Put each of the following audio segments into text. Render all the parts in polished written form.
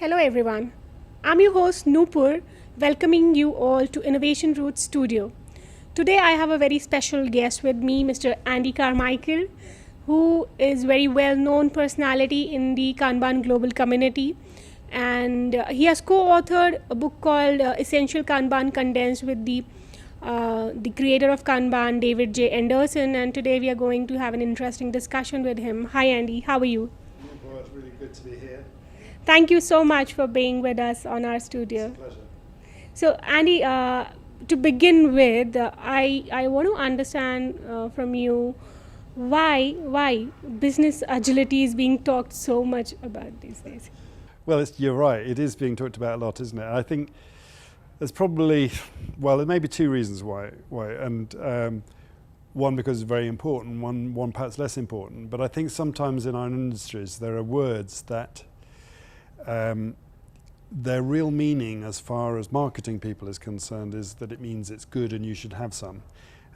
Hello everyone. I'm your host Noopur, welcoming you all to Innovation Roots Studio. Today I have a very special guest with me, Mr. Andy Carmichael, who is very well-known personality in the Kanban global community, and he has co-authored a book called Essential Kanban Condensed with the creator of Kanban, David J. Anderson, and today we are going to have an interesting discussion with him. Hi Andy, how are you? Well, it's really good to be here. Thank you so much for being with us on our It's studio. a pleasure. So, Andy, to begin with, I want to understand from you why business agility is being talked so much about these days. Well, you're right. It is being talked about a lot, isn't it? I think there's probably, there may be two reasons why, and one because it's very important, one perhaps less important. But I think sometimes in our industries there are words that their real meaning as far as marketing people is concerned is that it means it's good and you should have some.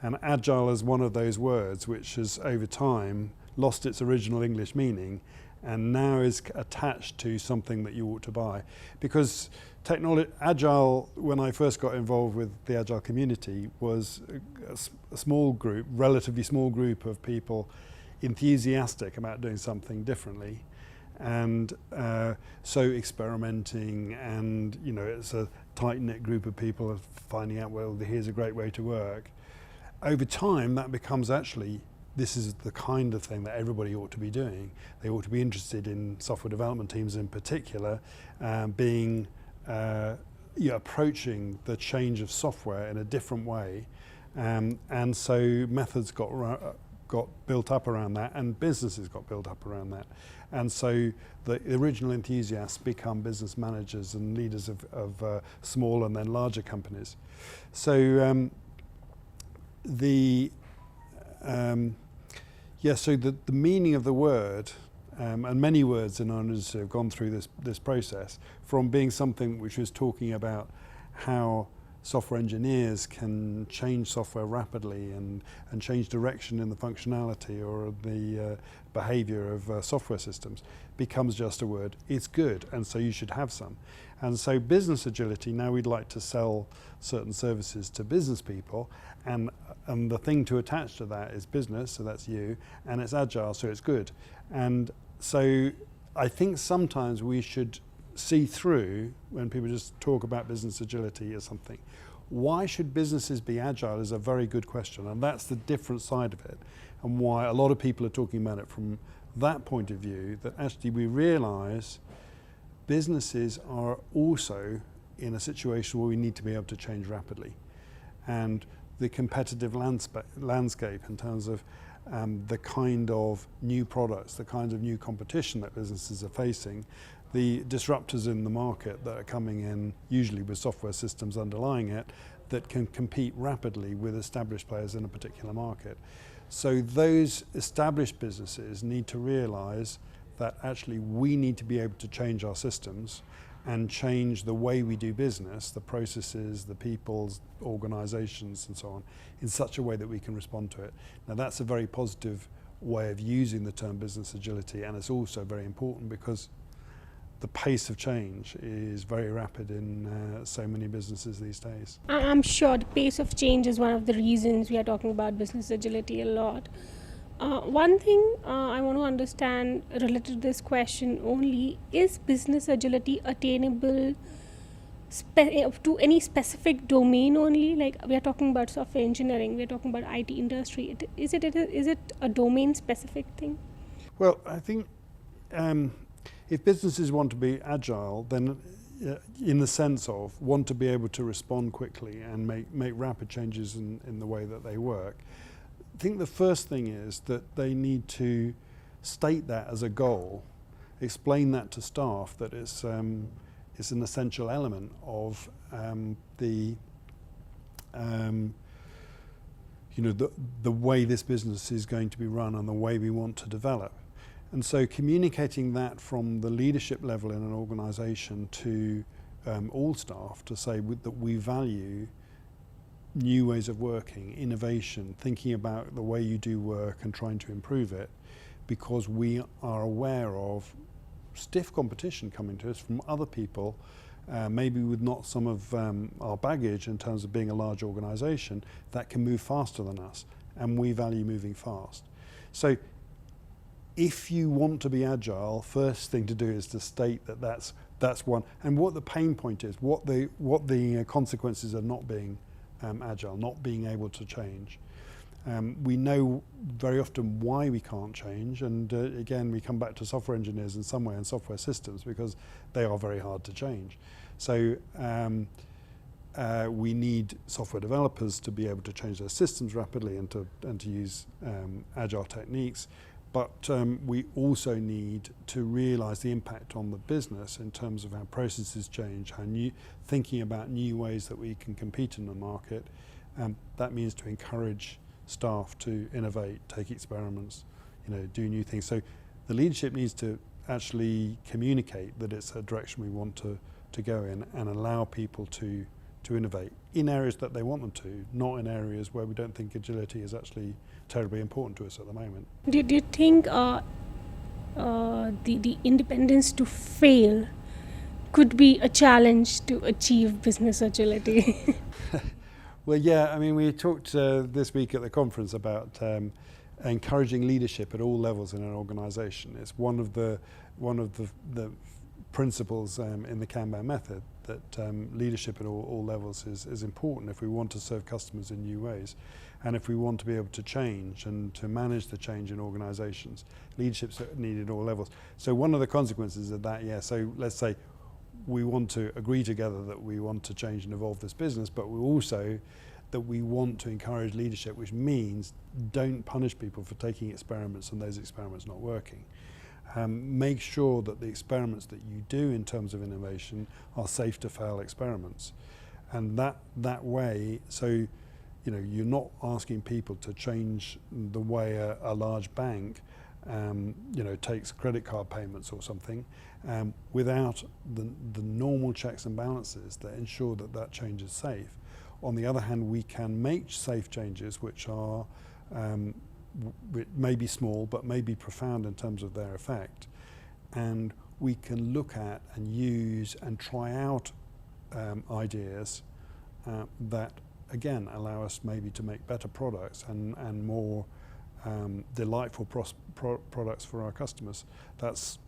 And agile is one of those words which has over time lost its original English meaning and now is attached to something that you ought to buy. Because agile, when I first got involved with the agile community, was a small group, relatively small group of people enthusiastic about doing something differently. And so experimenting, and it's a tight-knit group of people of finding out, well, here's a great way to work. Over time that becomes actually, this is the kind of thing that everybody ought to be doing. They ought to be interested in software development teams in particular, approaching the change of software in a different way, and so methods got built up around that, and businesses got built up around that. And so the original enthusiasts become business managers and leaders of small and then larger companies. So the meaning of the word, and many words in our industry have gone through this process, from being something which was talking about how software engineers can change software rapidly and change direction in the functionality or the behavior of software systems, becomes just a word. It's good, and so you should have some. And so business agility, now we'd like to sell certain services to business people, and the thing to attach to that is business, so that's you, and it's agile, so it's good. And so I think sometimes we should see through, when people just talk about business agility as something, why should businesses be agile is a very good question, and that's the different side of it, and why a lot of people are talking about it from that point of view, that actually we realize businesses are also in a situation where we need to be able to change rapidly. And the competitive landscape in terms of the kind of new products, the kind of new competition that businesses are facing, the disruptors in the market that are coming in, usually with software systems underlying it, that can compete rapidly with established players in a particular market. So those established businesses need to realize that actually we need to be able to change our systems and change the way we do business, the processes, the people's organizations and so on, in such a way that we can respond to it. Now that's a very positive way of using the term business agility, and it's also very important because the pace of change is very rapid in so many businesses these days. I'm sure the pace of change is one of the reasons we are talking about business agility a lot. One thing I want to understand related to this question only, is business agility attainable to any specific domain only? Like, we are talking about software engineering, we are talking about IT industry. Is it a domain specific thing? Well, I think if businesses want to be agile, then in the sense of want to be able to respond quickly and make rapid changes in the way that they work, I think the first thing is that they need to state that as a goal, explain that to staff, that it's an essential element of the way this business is going to be run and the way we want to develop. And so communicating that from the leadership level in an organization to all staff to say that we value new ways of working, innovation, thinking about the way you do work and trying to improve it, because we are aware of stiff competition coming to us from other people, maybe with not some of our baggage in terms of being a large organisation that can move faster than us, and we value moving fast. So if you want to be agile, first thing to do is to state that that's one, and what the pain point is, what the consequences of not being agile, not being able to change. We know very often why we can't change, and again we come back to software engineers in some way and software systems, because they are very hard to change. So we need software developers to be able to change their systems rapidly and to use agile techniques. But we also need to realise the impact on the business in terms of how processes change, how thinking about new ways that we can compete in the market. That means to encourage staff to innovate, take experiments, do new things. So the leadership needs to actually communicate that it's a direction we want to go in, and allow people to innovate in areas that they want them to, not in areas where we don't think agility is actually terribly important to us at the moment. Do you think the independence to fail could be a challenge to achieve business agility? Well, yeah, I mean, we talked this week at the conference about encouraging leadership at all levels in an organisation. It's one of the principles in the Kanban method, that leadership at all levels is important if we want to serve customers in new ways, and if we want to be able to change and to manage the change in organisations. Leadership's needed at all levels. So one of the consequences of that, so let's say we want to agree together that we want to change and evolve this business, but we also that we want to encourage leadership, which means don't punish people for taking experiments and those experiments not working. Make sure that the experiments that you do in terms of innovation are safe to fail experiments, and that way, so you're not asking people to change the way a large bank takes credit card payments or something, without the normal checks and balances that ensure that change is safe. On the other hand, we can make safe changes which are may be small but may be profound in terms of their effect, and we can look at and use and try out ideas that again allow us maybe to make better products and more delightful products for our customers. That's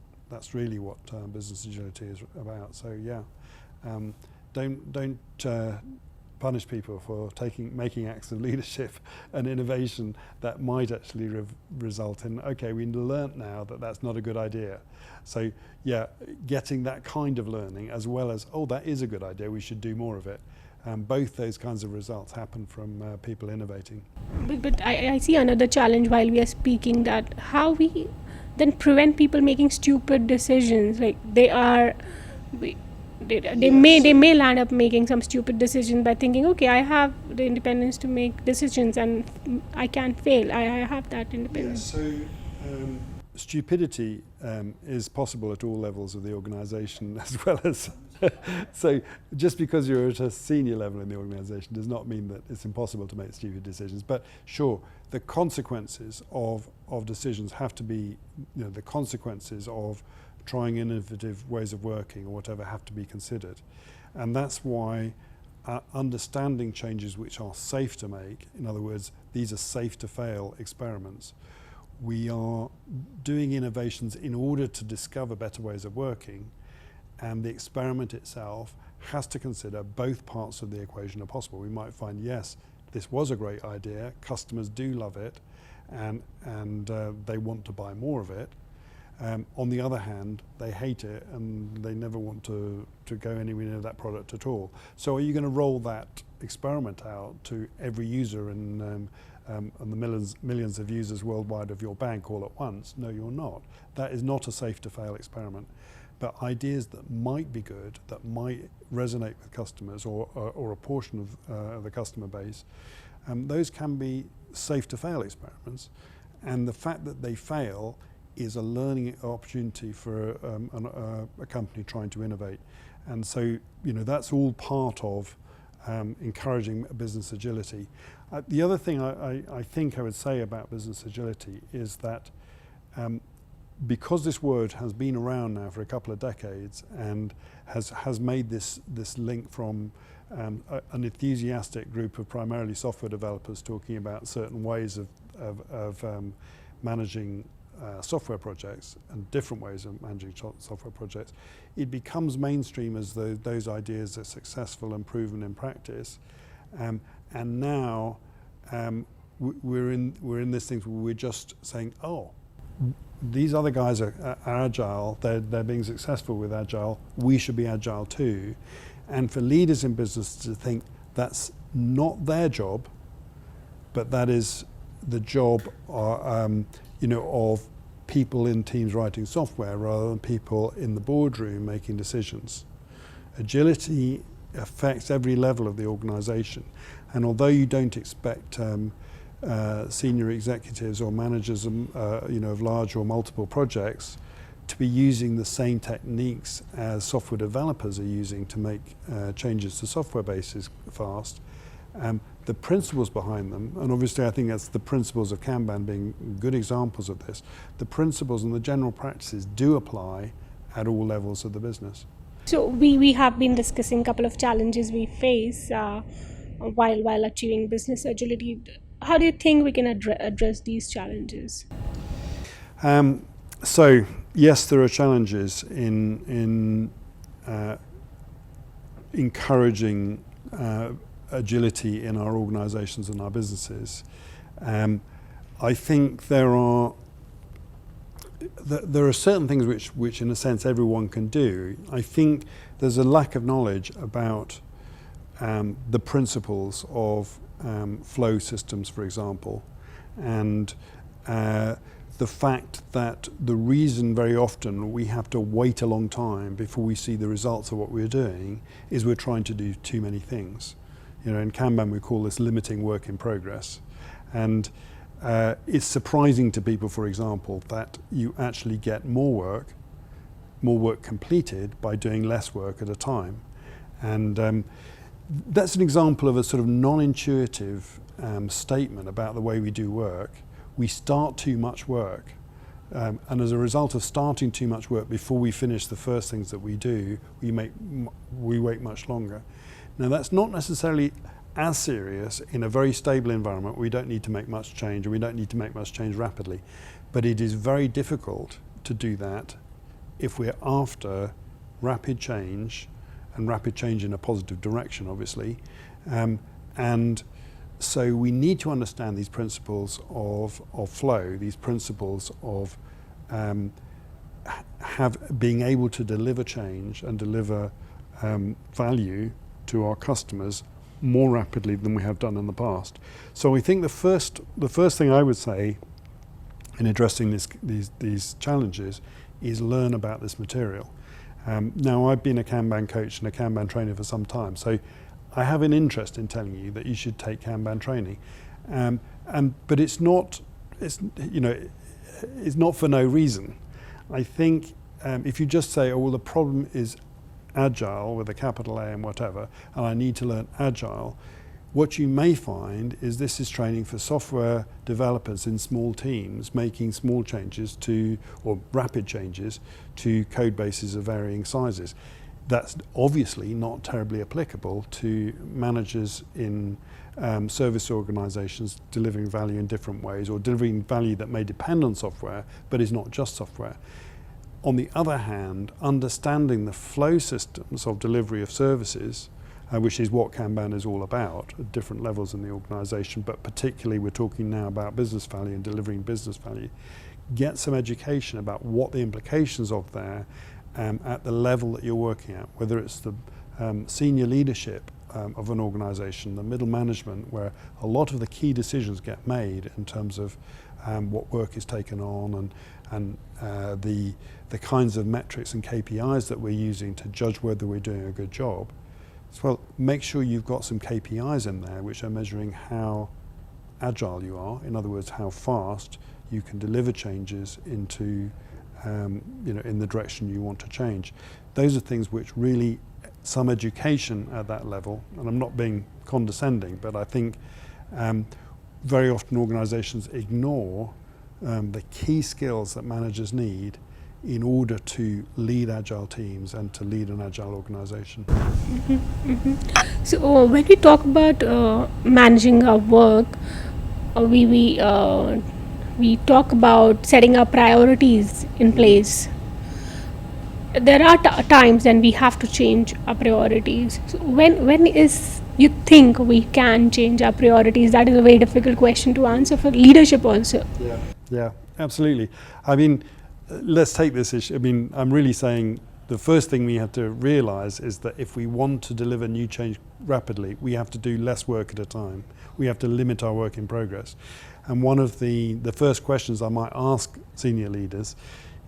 really what business agility is about. So yeah, don't punish people for making acts of leadership and innovation that might actually result in, okay, we learnt now that that's not a good idea. So yeah, getting that kind of learning as well as, oh, that is a good idea, we should do more of it. Both those kinds of results happen from people innovating. But I see another challenge while we are speaking, that how we then prevent people making stupid decisions. Like they may land up making some stupid decision by thinking, okay, I have the independence to make decisions and I can't fail. I have that independence. Yeah, so stupidity is possible at all levels of the organisation as well as so just because you're at a senior level in the organisation does not mean that it's impossible to make stupid decisions. But sure, the consequences of decisions have to be, the consequences of trying innovative ways of working or whatever have to be considered. And that's why understanding changes which are safe to make, in other words, these are safe to fail experiments. We are doing innovations in order to discover better ways of working, and the experiment itself has to consider both parts of the equation are possible. We might find, yes, this was a great idea, customers do love it, and they want to buy more of it. On the other hand, they hate it and they never want to go anywhere near that product at all. So are you going to roll that experiment out to every user and the millions of users worldwide of your bank all at once? No, you're not. That is not a safe to fail experiment. But ideas that might be good, that might resonate with customers or a portion of the customer base, those can be safe to fail experiments. And the fact that they fail is a learning opportunity for a company trying to innovate. And so, that's all part of encouraging business agility. The other thing I think I would say about business agility is that because this word has been around now for a couple of decades and has made this link from an enthusiastic group of primarily software developers talking about certain ways of managing software projects and different ways of managing software projects, it becomes mainstream as those ideas are successful and proven in practice. And now we're in this thing where we're just saying, oh, these other guys are agile, they're being successful with agile, we should be agile too. And for leaders in business to think that's not their job, but that is the job of people in teams writing software rather than people in the boardroom making decisions. Agility affects every level of the organization, and although you don't expect senior executives or managers of large or multiple projects to be using the same techniques as software developers are using to make changes to software bases fast, the principles behind them, and obviously I think that's the principles of Kanban being good examples of this, the principles and the general practices do apply at all levels of the business. So we have been discussing a couple of challenges we face while achieving business agility. How do you think we can address these challenges? So yes, there are challenges in encouraging agility in our organisations and our businesses. I think there are certain things which in a sense everyone can do. I think there's a lack of knowledge about the principles of flow systems, for example, and the fact that the reason very often we have to wait a long time before we see the results of what we're doing is we're trying to do too many things. In Kanban we call this limiting work in progress, and it's surprising to people, for example, that you actually get more work completed by doing less work at a time. And that's an example of a sort of non-intuitive statement about the way we do work. We start too much work, and as a result of starting too much work before we finish the first things that we do, we wait much longer. Now that's not necessarily as serious in a very stable environment. We don't need to make much change, or we don't need to make much change rapidly, but it is very difficult to do that if we're after rapid change, and rapid change in a positive direction, obviously. And so we need to understand these principles of flow, these principles of being able to deliver change and deliver value to our customers more rapidly than we have done in the past. So I think the first thing I would say in addressing these challenges is learn about this material. Now I've been a Kanban coach and a Kanban trainer for some time, so I have an interest in telling you that you should take Kanban training, but it's not for no reason. I think if you just say, oh well, the problem is Agile with a capital A and whatever, and I need to learn Agile, what you may find is this is training for software developers in small teams making small changes or rapid changes to code bases of varying sizes. That's obviously not terribly applicable to managers in service organizations delivering value in different ways, or delivering value that may depend on software but is not just software. On the other hand, understanding the flow systems of delivery of services, which is what Kanban is all about at different levels in the organization, but particularly we're talking now about business value and delivering business value, get some education about what the implications of there at the level that you're working at, whether it's the senior leadership of an organization, the middle management, where a lot of the key decisions get made in terms of what work is taken on and the kinds of metrics and KPIs that we're using to judge whether we're doing a good job. So make sure you've got some KPIs in there which are measuring how agile you are, in other words, how fast you can deliver changes into in the direction you want to change. Those are things which really, some education at that level, and I'm not being condescending, but I think very often organizations ignore the key skills that managers need in order to lead agile teams and to lead an agile organization. So when we talk about managing our work, we talk about setting our priorities in place. There are times when we have to change our priorities. So when is you think we can change our priorities? That is a very difficult question to answer for leadership also. Yeah, absolutely. I mean, let's take this issue. I mean, I'm really saying the first thing we have to realize is that if we want to deliver new change rapidly, we have to do less work at a time. We have to limit our work in progress. And one of the first questions I might ask senior leaders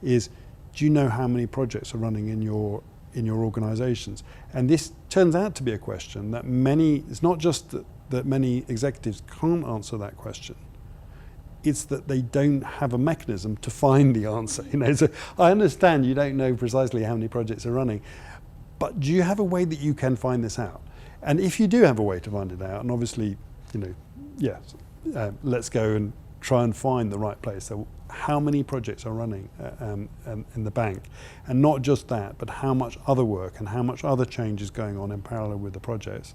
is, do you know how many projects are running in your organizations? And this turns out to be a question that it's not just that many executives can't answer that question. It's that they don't have a mechanism to find the answer. So I understand you don't know precisely how many projects are running, but do you have a way that you can find this out? And if you do have a way to find it out, and obviously, let's go and try and find the right place. So how many projects are running in the bank? And not just that, but how much other work and how much other change is going on in parallel with the projects.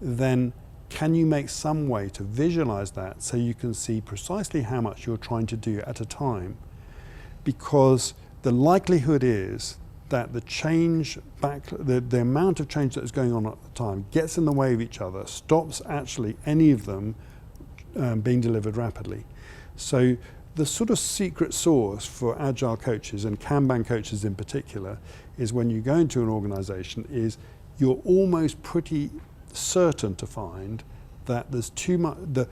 Then can you make some way to visualize that so you can see precisely how much you're trying to do at a time? Because the likelihood is that the amount of change that is going on at the time gets in the way of each other, stops actually any of them being delivered rapidly. So the sort of secret sauce for agile coaches and Kanban coaches in particular is when you go into an organization is you're almost pretty certain to find that there's too much, the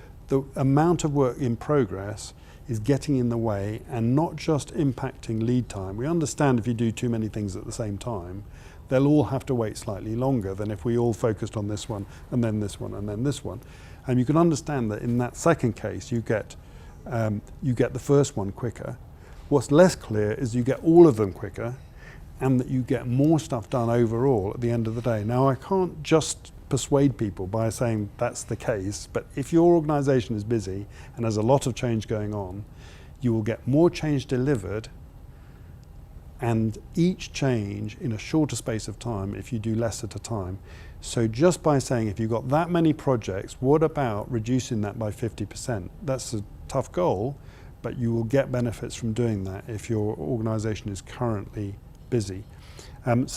amount of work in progress is getting in the way and not just impacting lead time. We understand if you do too many things at the same time, they'll all have to wait slightly longer than if we all focused on this one and then this one and then this one. And you can understand that in that second case, you get the first one quicker. What's less clear is you get all of them quicker and that you get more stuff done overall at the end of the day. Now, I can't just persuade people by saying that's the case, but if your organization is busy and has a lot of change going on, you will get more change delivered and each change in a shorter space of time if you do less at a time. So just by saying if you've got that many projects, what about reducing that by 50%? That's a tough goal, but you will get benefits from doing that if your organization is currently busy. Don't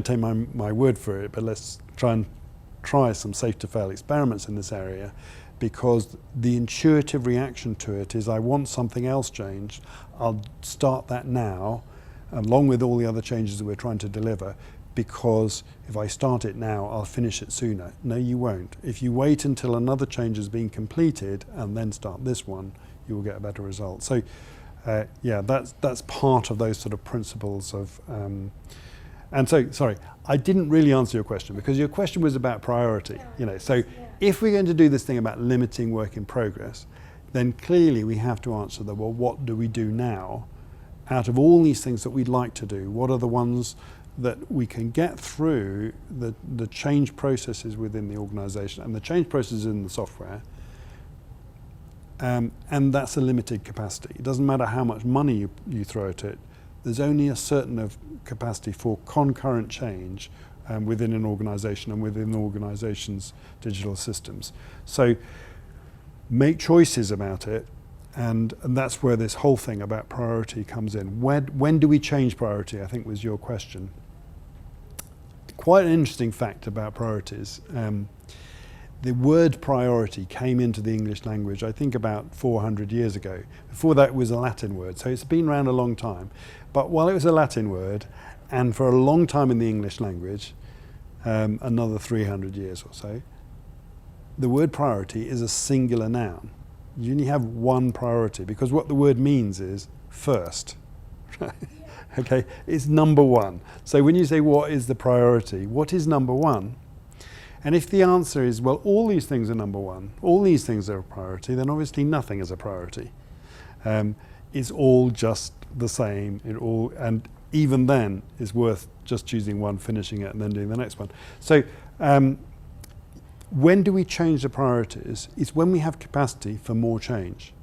take my word for it, but let's try some safe to fail experiments in this area, because the intuitive reaction to it is I want something else changed. I'll start that now, along with all the other changes that we're trying to deliver, because if I start it now, I'll finish it sooner. No, you won't. If you wait until another change has been completed and then start this one, you will get a better result. So, that's part of those sort of principles of. And so, sorry, I didn't really answer your question because your question was about priority. So if we're going to do this thing about limiting work in progress, then clearly we have to answer what do we do now? Out of all these things that we'd like to do, what are the ones that we can get through the change processes within the organization and the change processes in the software? And that's a limited capacity. It doesn't matter how much money you throw at it. There's only a certain of capacity for concurrent change within an organization and within the organization's digital systems. So make choices about it, and that's where this whole thing about priority comes in. When do we change priority, I think was your question. Quite an interesting fact about priorities. The word priority came into the English language, I think about 400 years ago. Before that it was a Latin word, so it's been around a long time. But while it was a Latin word, and for a long time in the English language, another 300 years or so, the word priority is a singular noun. You only have one priority, because what the word means is first. Okay, it's number one. So when you say what is the priority, what is number one? And if the answer is, well, all these things are number one, all these things are a priority, then obviously nothing is a priority. It's all just the same. And even then, it's worth just choosing one, finishing it, and then doing the next one. So when do we change the priorities? It's when we have capacity for more change.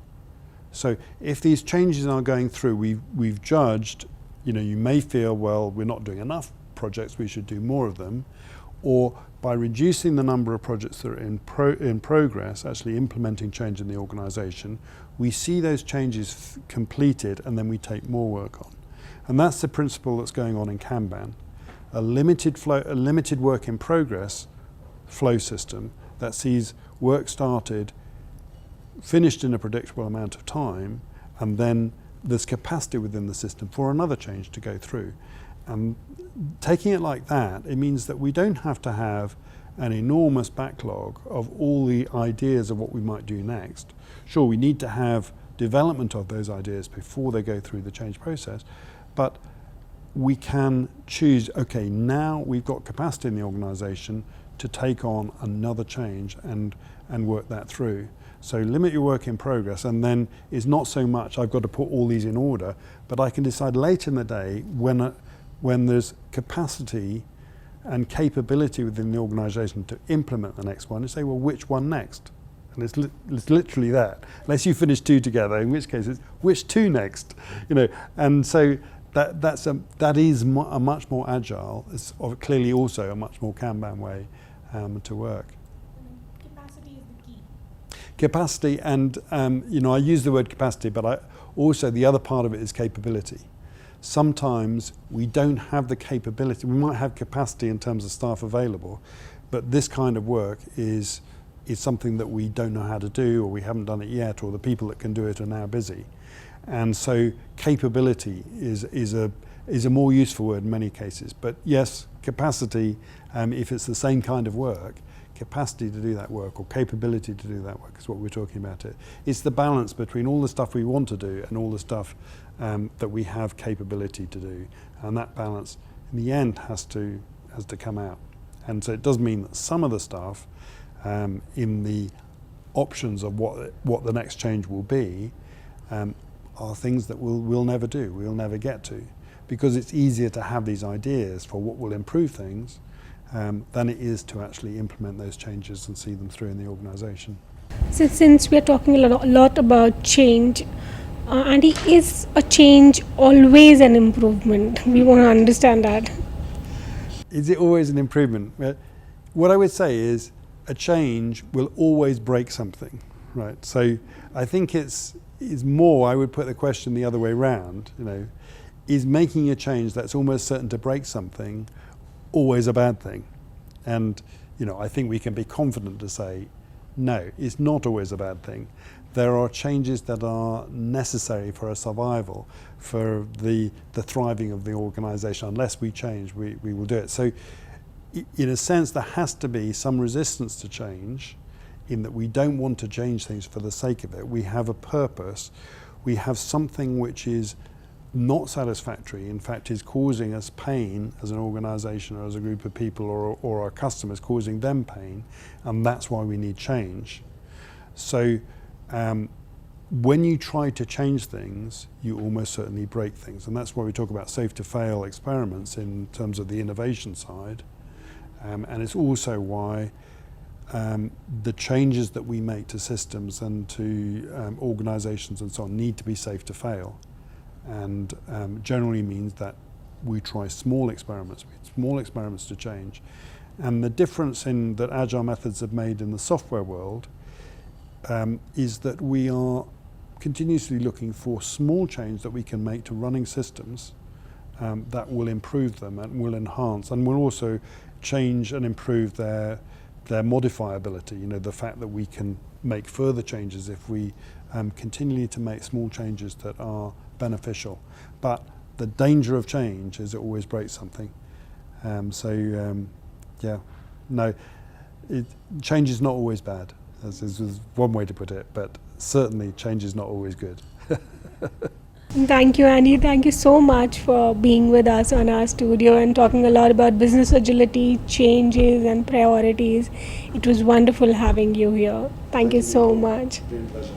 So if these changes are going through, we've judged, you may feel, well, we're not doing enough projects, we should do more of them, or by reducing the number of projects that are in progress, actually implementing change in the organisation, we see those changes completed and then we take more work on. And that's the principle that's going on in Kanban. A limited work in progress flow system that sees work started, finished in a predictable amount of time, and then there's capacity within the system for another change to go through. And taking it like that, it means that we don't have to have an enormous backlog of all the ideas of what we might do next. Sure, we need to have development of those ideas before they go through the change process, but we can choose, okay, now we've got capacity in the organisation to take on another change and work that through. So limit your work in progress, and then it's not so much I've got to put all these in order, but I can decide later in the day when there's capacity and capability within the organisation to implement the next one, and say, well, which one next? And it's literally that. Unless you finish two together, in which case it's which two next, And so that is a much more agile. It's clearly also a much more Kanban way to work. Capacity is the key. Capacity, and I use the word capacity, but also the other part of it is capability. Sometimes we don't have the capability. We might have capacity in terms of staff available, but this kind of work is something that we don't know how to do, or we haven't done it yet, or the people that can do it are now busy. And so capability is a more useful word in many cases. But yes, capacity, if it's the same kind of work, capacity to do that work or capability to do that work is what we're talking about. It's the balance between all the stuff we want to do and all the stuff that we have capability to do. And that balance, in the end, has to come out. And so it does mean that some of the stuff in the options of what the next change will be are things that we'll never do, we'll never get to, because it's easier to have these ideas for what will improve things than it is to actually implement those changes and see them through in the organisation. So since we're talking a lot about change, Andy, is a change always an improvement? We want to understand that. Is it always an improvement? What I would say is a change will always break something, right? So I think it's more, I would put the question the other way around, is making a change that's almost certain to break something always a bad thing? And I think we can be confident to say, no, it's not always a bad thing. There are changes that are necessary for our survival, for the thriving of the organisation. Unless we change, we will do it. So in a sense, there has to be some resistance to change, in that we don't want to change things for the sake of it. We have a purpose. We have something which is not satisfactory, in fact is causing us pain as an organisation or as a group of people, or our customers, causing them pain, and that's why we need change. So when you try to change things, you almost certainly break things, and that's why we talk about safe to fail experiments in terms of the innovation side, and it's also why the changes that we make to systems and to organisations and so on need to be safe to fail, and generally means that we try small experiments to change. And the difference that Agile methods have made in the software world is that we are continuously looking for small change that we can make to running systems that will improve them and will enhance and will also change and improve their modifiability, the fact that we can make further changes if we continue to make small changes that are beneficial. But the danger of change is it always breaks something. Change is not always bad. This is one way to put it, but certainly change is not always good. Thank you, Andy. Thank you so much for being with us on our studio and talking a lot about business agility, changes and priorities. It was wonderful having you here. Thank you so much. It's been a pleasure.